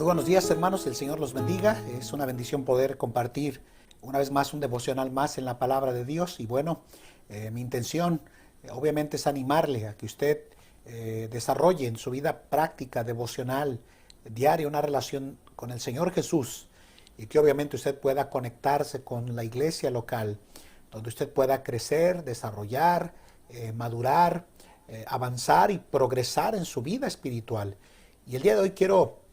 Muy buenos días, hermanos, el Señor los bendiga. Es una bendición poder compartir una vez más un devocional más en la palabra de Dios. Y bueno, mi intención obviamente es animarle a que usted desarrolle en su vida práctica, devocional, diaria, una relación con el Señor Jesús, y que obviamente usted pueda conectarse con la iglesia local, donde usted pueda crecer, desarrollar, madurar, avanzar y progresar en su vida espiritual. Y el día de hoy quiero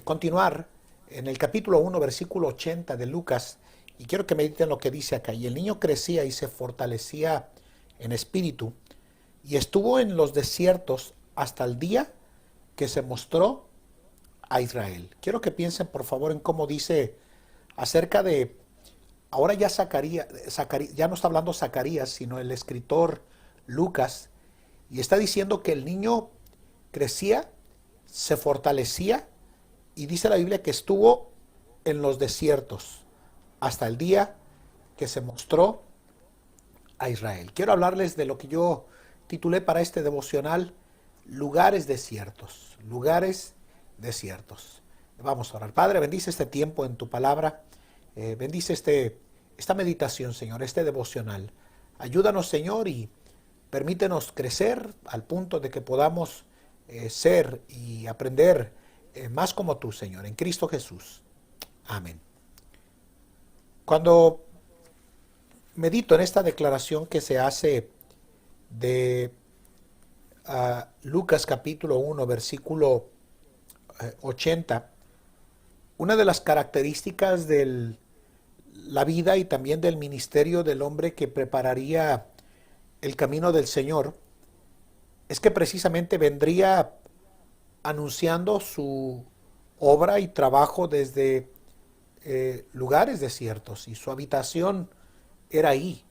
continuar en el capítulo 1, versículo 80 de Lucas, y quiero que mediten lo que dice acá. Y el niño crecía y se fortalecía en espíritu, y estuvo en los desiertos hasta el día que se mostró a Israel. Quiero que piensen, por favor, en cómo dice acerca de, ahora ya Zacarías, ya no está hablando Zacarías, sino el escritor Lucas, y está diciendo que el niño crecía, se fortalecía, y dice la Biblia que estuvo en los desiertos hasta el día que se mostró a Israel. Quiero hablarles de lo que yo titulé para este devocional, lugares desiertos, lugares desiertos. Vamos a orar. Padre, bendice este tiempo en tu palabra, bendice esta meditación, Señor, este devocional. Ayúdanos, Señor, y permítenos crecer al punto de que podamos ser y aprender más como tú, Señor, en Cristo Jesús. Amén. Cuando medito en esta declaración que se hace de Lucas capítulo 1, versículo 80, una de las características de la vida y también del ministerio del hombre que prepararía el camino del Señor es que precisamente vendría anunciando su obra y trabajo desde lugares desiertos, y su habitación era ahí.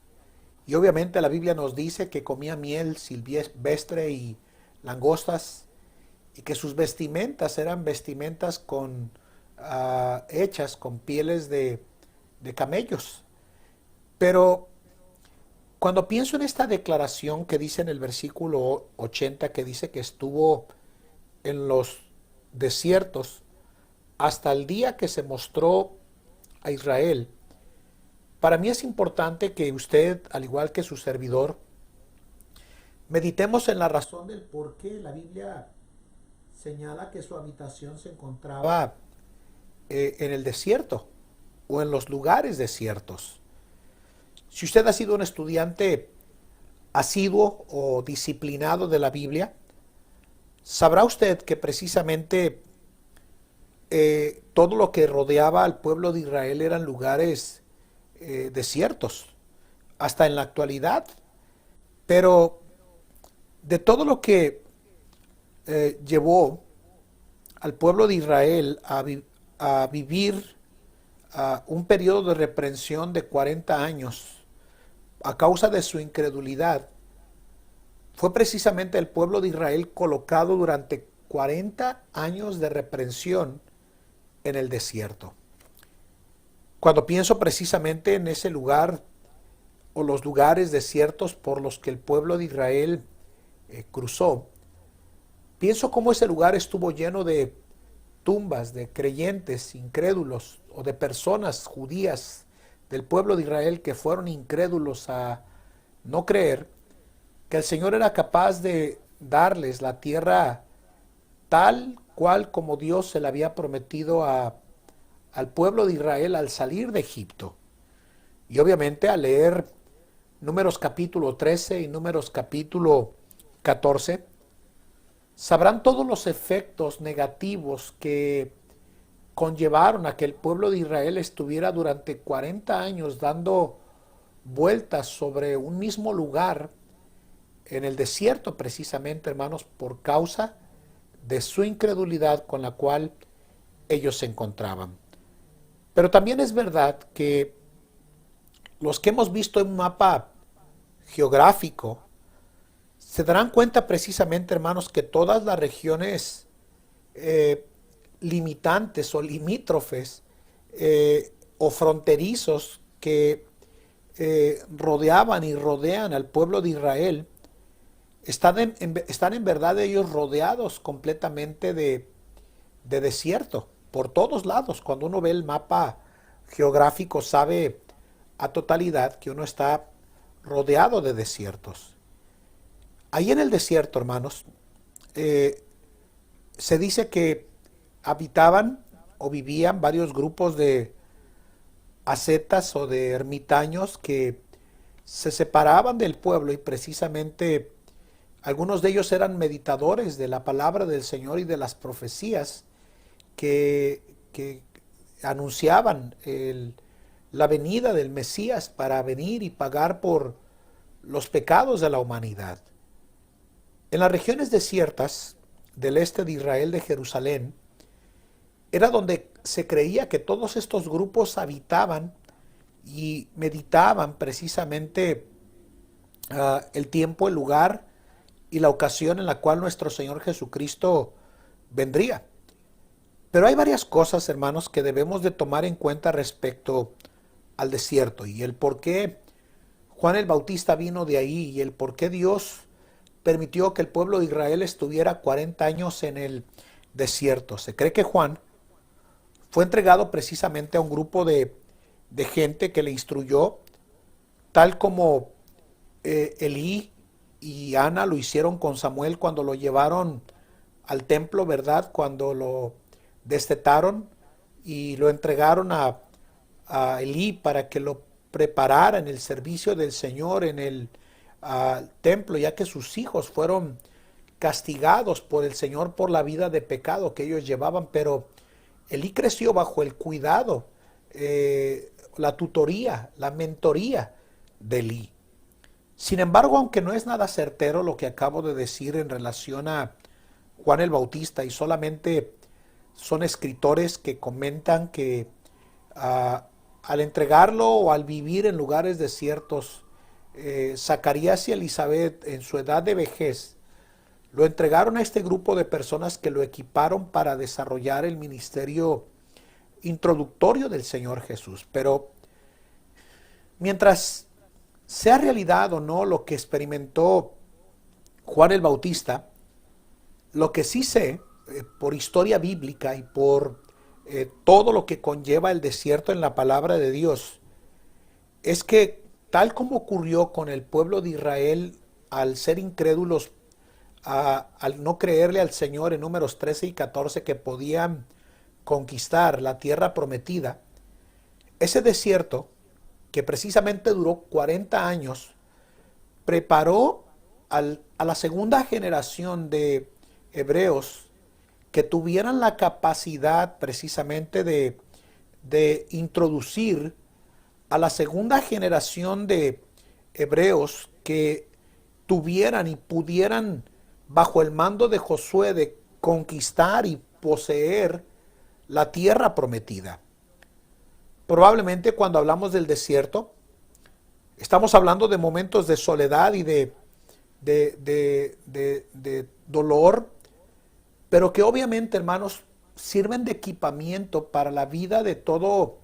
Y obviamente la Biblia nos dice que comía miel silvestre y langostas, y que sus vestimentas eran vestimentas hechas con pieles de camellos. Pero cuando pienso en esta declaración que dice en el versículo 80, que dice que estuvo en los desiertos hasta el día que se mostró a Israel, para mí es importante que usted, al igual que su servidor, meditemos en la razón del por qué la Biblia señala que su habitación se encontraba en el desierto o en los lugares desiertos. Si usted ha sido un estudiante asiduo o disciplinado de la Biblia, sabrá usted que precisamente todo lo que rodeaba al pueblo de Israel eran lugares desiertos, hasta en la actualidad. Pero de todo lo que llevó al pueblo de Israel a vivir un periodo de reprensión de 40 años a causa de su incredulidad, fue precisamente el pueblo de Israel colocado durante 40 años de reprensión en el desierto. Cuando pienso precisamente en ese lugar o los lugares desiertos por los que el pueblo de Israel cruzó, pienso cómo ese lugar estuvo lleno de tumbas de creyentes incrédulos o de personas judías del pueblo de Israel que fueron incrédulos a no creer que el Señor era capaz de darles la tierra tal cual como Dios se la había prometido al pueblo de Israel al salir de Egipto. Y obviamente al leer Números capítulo 13 y Números capítulo 14, sabrán todos los efectos negativos que conllevaron a que el pueblo de Israel estuviera durante 40 años dando vueltas sobre un mismo lugar en el desierto, precisamente, hermanos, por causa de su incredulidad con la cual ellos se encontraban. Pero también es verdad que los que hemos visto en un mapa geográfico se darán cuenta precisamente, hermanos, que todas las regiones limitantes o limítrofes o fronterizos que rodeaban y rodean al pueblo de Israel están en verdad ellos rodeados completamente de desierto. por todos lados. Cuando uno ve el mapa geográfico, sabe a totalidad que uno está rodeado de desiertos. Ahí en el desierto, hermanos, se dice que habitaban o vivían varios grupos de ascetas o de ermitaños que se separaban del pueblo, y precisamente algunos de ellos eran meditadores de la palabra del Señor y de las profecías que anunciaban la venida del Mesías para venir y pagar por los pecados de la humanidad. En las regiones desiertas del este de Israel, de Jerusalén, era donde se creía que todos estos grupos habitaban y meditaban precisamente el tiempo, el lugar y la ocasión en la cual nuestro Señor Jesucristo vendría. Pero hay varias cosas, hermanos, que debemos de tomar en cuenta respecto al desierto y el por qué Juan el Bautista vino de ahí y el por qué Dios permitió que el pueblo de Israel estuviera 40 años en el desierto. Se cree que Juan fue entregado precisamente a un grupo de gente que le instruyó, tal como Elí y Ana lo hicieron con Samuel cuando lo llevaron al templo, ¿verdad? Cuando lo destetaron y lo entregaron a Elí para que lo preparara en el servicio del Señor en el templo, ya que sus hijos fueron castigados por el Señor por la vida de pecado que ellos llevaban. Pero Elí creció bajo el cuidado, la tutoría, la mentoría de Elí. Sin embargo, aunque no es nada certero lo que acabo de decir en relación a Juan el Bautista, y solamente son escritores que comentan que al entregarlo o al vivir en lugares desiertos, Zacarías y Elizabeth en su edad de vejez lo entregaron a este grupo de personas que lo equiparon para desarrollar el ministerio introductorio del Señor Jesús. Pero mientras sea realidad o no lo que experimentó Juan el Bautista, lo que sí sé, por historia bíblica y por todo lo que conlleva el desierto en la palabra de Dios, es que tal como ocurrió con el pueblo de Israel al ser incrédulos, al no creerle al Señor en Números 13 y 14 que podían conquistar la tierra prometida, ese desierto, que precisamente duró 40 años, preparó a la segunda generación de hebreos que tuvieran la capacidad precisamente de introducir a la segunda generación de hebreos que tuvieran y pudieran, bajo el mando de Josué, de conquistar y poseer la tierra prometida. Probablemente cuando hablamos del desierto, estamos hablando de momentos de soledad y de dolor, pero que obviamente, hermanos, sirven de equipamiento para la vida de todo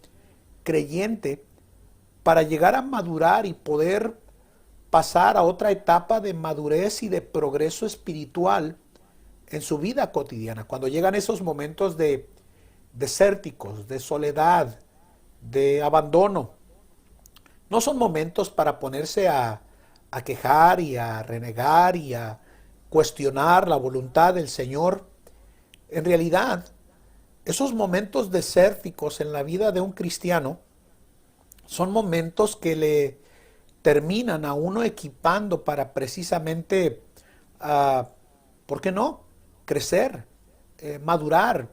creyente, para llegar a madurar y poder pasar a otra etapa de madurez y de progreso espiritual en su vida cotidiana. Cuando llegan esos momentos desérticos, de soledad, de abandono, no son momentos para ponerse a quejar y a renegar y a cuestionar la voluntad del Señor. En realidad, esos momentos desérticos en la vida de un cristiano son momentos que le terminan a uno equipando para precisamente, ¿por qué no?, crecer, madurar,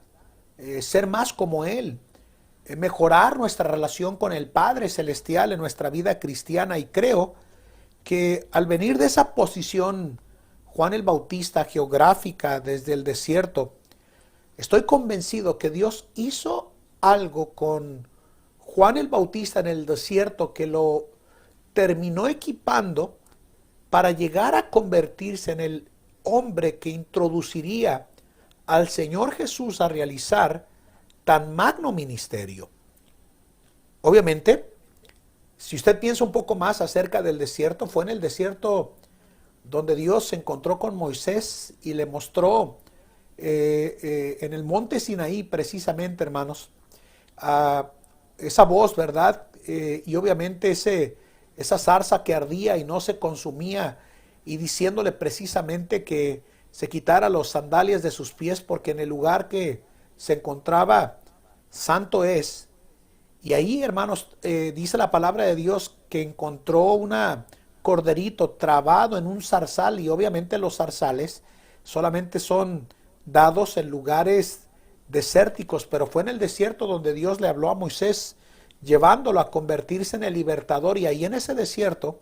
ser más como Él, mejorar nuestra relación con el Padre Celestial en nuestra vida cristiana. Y creo que al venir de esa posición, Juan el Bautista, geográfica desde el desierto, estoy convencido que Dios hizo algo con Juan el Bautista en el desierto que lo terminó equipando para llegar a convertirse en el hombre que introduciría al Señor Jesús a realizar tan magno ministerio. Obviamente, si usted piensa un poco más acerca del desierto, fue en el desierto donde Dios se encontró con Moisés y le mostró en el monte Sinaí precisamente, hermanos, esa voz, ¿verdad? Y obviamente esa zarza que ardía y no se consumía, y diciéndole precisamente que se quitara los sandalias de sus pies porque en el lugar que se encontraba santo es. Y ahí, hermanos, dice la palabra de Dios que encontró una corderito trabado en un zarzal, y obviamente los zarzales solamente son dados en lugares desérticos, pero fue en el desierto donde Dios le habló a Moisés, llevándolo a convertirse en el libertador, y ahí en ese desierto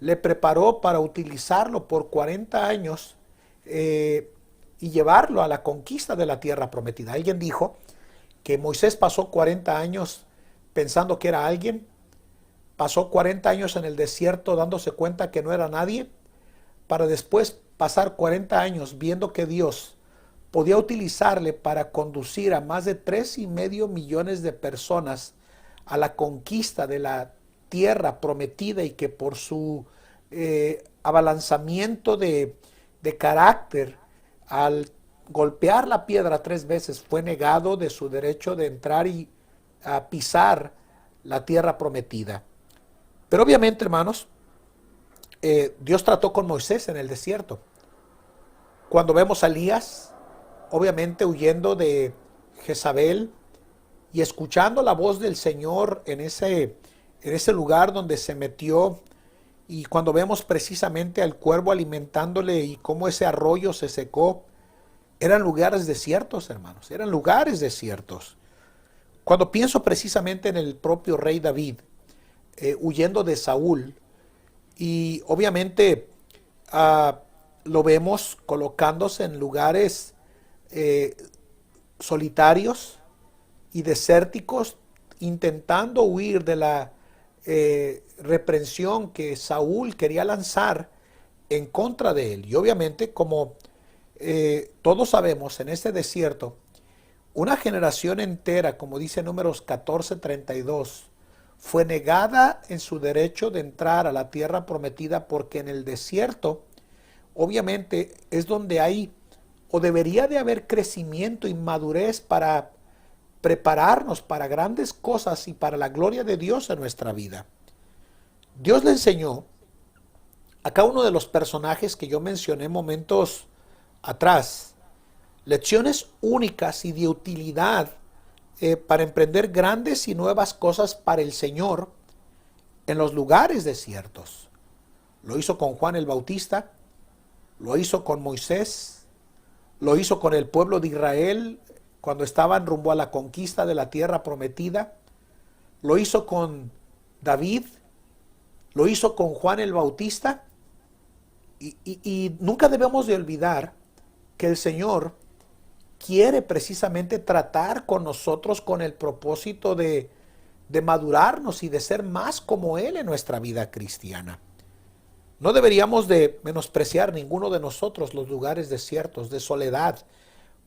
le preparó para utilizarlo por 40 años y llevarlo a la conquista de la tierra prometida. Alguien dijo que Moisés pasó 40 años pensando que era alguien, pasó 40 años en el desierto dándose cuenta que no era nadie, para después pasar 40 años viendo que Dios podía utilizarle para conducir a más de 3,5 millones de personas a la conquista de la tierra prometida, y que por su abalanzamiento de carácter, al golpear la piedra 3 veces, fue negado de su derecho de entrar y a pisar la tierra prometida. Pero obviamente, hermanos, Dios trató con Moisés en el desierto. Cuando vemos a Elías, obviamente huyendo de Jezabel y escuchando la voz del Señor en ese lugar donde se metió, y cuando vemos precisamente al cuervo alimentándole y cómo ese arroyo se secó, eran lugares desiertos, hermanos, eran lugares desiertos. Cuando pienso precisamente en el propio rey David, huyendo de Saúl, y obviamente lo vemos colocándose en lugares solitarios y desérticos, intentando huir de la reprensión que Saúl quería lanzar en contra de él. Y obviamente, como todos sabemos, en este desierto, una generación entera, como dice Números 14:32, fue negada en su derecho de entrar a la tierra prometida, porque en el desierto, obviamente, es donde hay o debería de haber crecimiento y madurez para prepararnos para grandes cosas y para la gloria de Dios en nuestra vida. Dios le enseñó a cada uno de los personajes que yo mencioné momentos atrás lecciones únicas y de utilidad para emprender grandes y nuevas cosas para el Señor en los lugares desiertos. Lo hizo con Juan el Bautista, lo hizo con Moisés, lo hizo con el pueblo de Israel cuando estaban rumbo a la conquista de la tierra prometida, lo hizo con David, lo hizo con Juan el Bautista, y nunca debemos de olvidar que el Señor quiere precisamente tratar con nosotros con el propósito de madurarnos y de ser más como Él en nuestra vida cristiana. No deberíamos de menospreciar ninguno de nosotros los lugares desiertos, de soledad,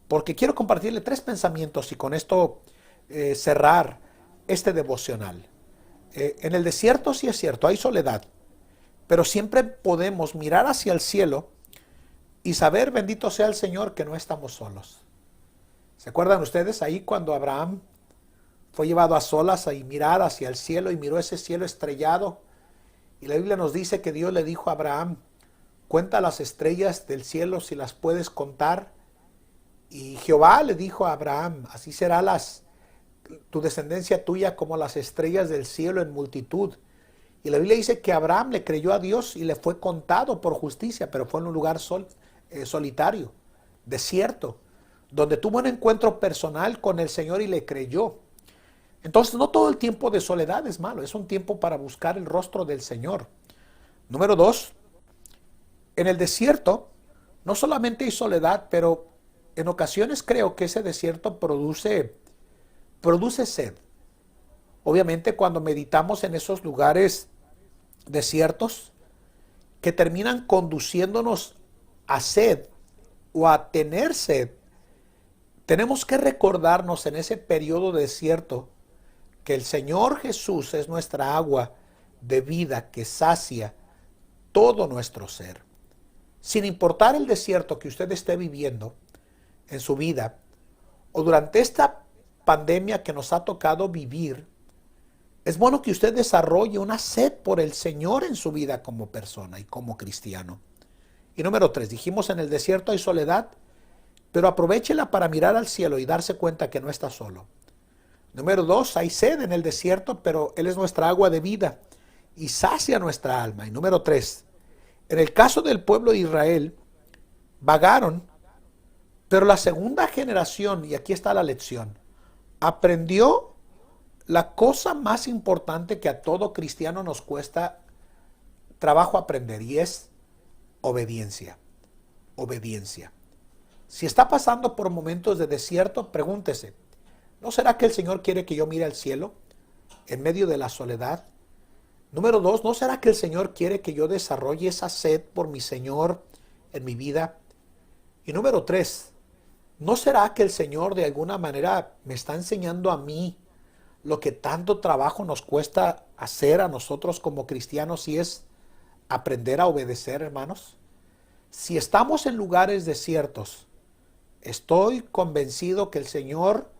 porque quiero compartirle 3 pensamientos y con esto cerrar este devocional. En el desierto sí es cierto, hay soledad, pero siempre podemos mirar hacia el cielo y saber, bendito sea el Señor, que no estamos solos. ¿Se acuerdan ustedes ahí cuando Abraham fue llevado a solas y mirar hacia el cielo, y miró ese cielo estrellado? Y la Biblia nos dice que Dios le dijo a Abraham: cuenta las estrellas del cielo si las puedes contar. Y Jehová le dijo a Abraham: así será tu descendencia tuya como las estrellas del cielo en multitud. Y la Biblia dice que Abraham le creyó a Dios y le fue contado por justicia, pero fue en un lugar solitario, desierto, donde tuvo un encuentro personal con el Señor y le creyó. Entonces, no todo el tiempo de soledad es malo, es un tiempo para buscar el rostro del Señor. Número 2, en el desierto no solamente hay soledad, pero en ocasiones creo que ese desierto produce sed. Obviamente, cuando meditamos en esos lugares desiertos que terminan conduciéndonos a sed o a tener sed, tenemos que recordarnos en ese periodo desierto que el Señor Jesús es nuestra agua de vida que sacia todo nuestro ser. Sin importar el desierto que usted esté viviendo, en su vida, o durante esta pandemia que nos ha tocado vivir, es bueno que usted desarrolle una sed por el Señor en su vida como persona y como cristiano. Y número 3, dijimos en el desierto hay soledad, pero aprovéchela para mirar al cielo y darse cuenta que no está solo. Número 2, hay sed en el desierto, pero Él es nuestra agua de vida y sacia nuestra alma. Y número 3, en el caso del pueblo de Israel, vagaron, pero la segunda generación, y aquí está la lección, aprendió la cosa más importante que a todo cristiano nos cuesta trabajo aprender, y es obediencia. Obediencia. Si está pasando por momentos de desierto, pregúntese, ¿no será que el Señor quiere que yo mire al cielo en medio de la soledad? Número 2, ¿no será que el Señor quiere que yo desarrolle esa sed por mi Señor en mi vida? Y número 3, ¿no será que el Señor de alguna manera me está enseñando a mí lo que tanto trabajo nos cuesta hacer a nosotros como cristianos, y es aprender a obedecer, hermanos? Si estamos en lugares desiertos, estoy convencido que el Señor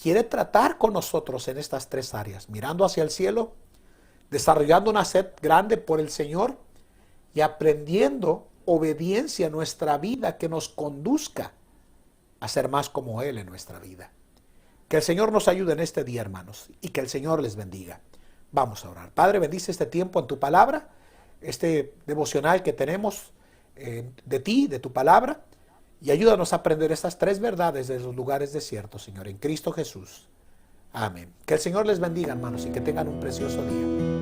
quiere tratar con nosotros en estas 3 áreas, mirando hacia el cielo, desarrollando una sed grande por el Señor y aprendiendo obediencia en nuestra vida que nos conduzca a ser más como Él en nuestra vida. Que el Señor nos ayude en este día, hermanos, y que el Señor les bendiga. Vamos a orar. Padre, bendice este tiempo en tu palabra, este devocional que tenemos de ti, de tu palabra, y ayúdanos a aprender estas 3 verdades de los lugares desiertos, Señor, en Cristo Jesús. Amén. Que el Señor les bendiga, hermanos, y que tengan un precioso día.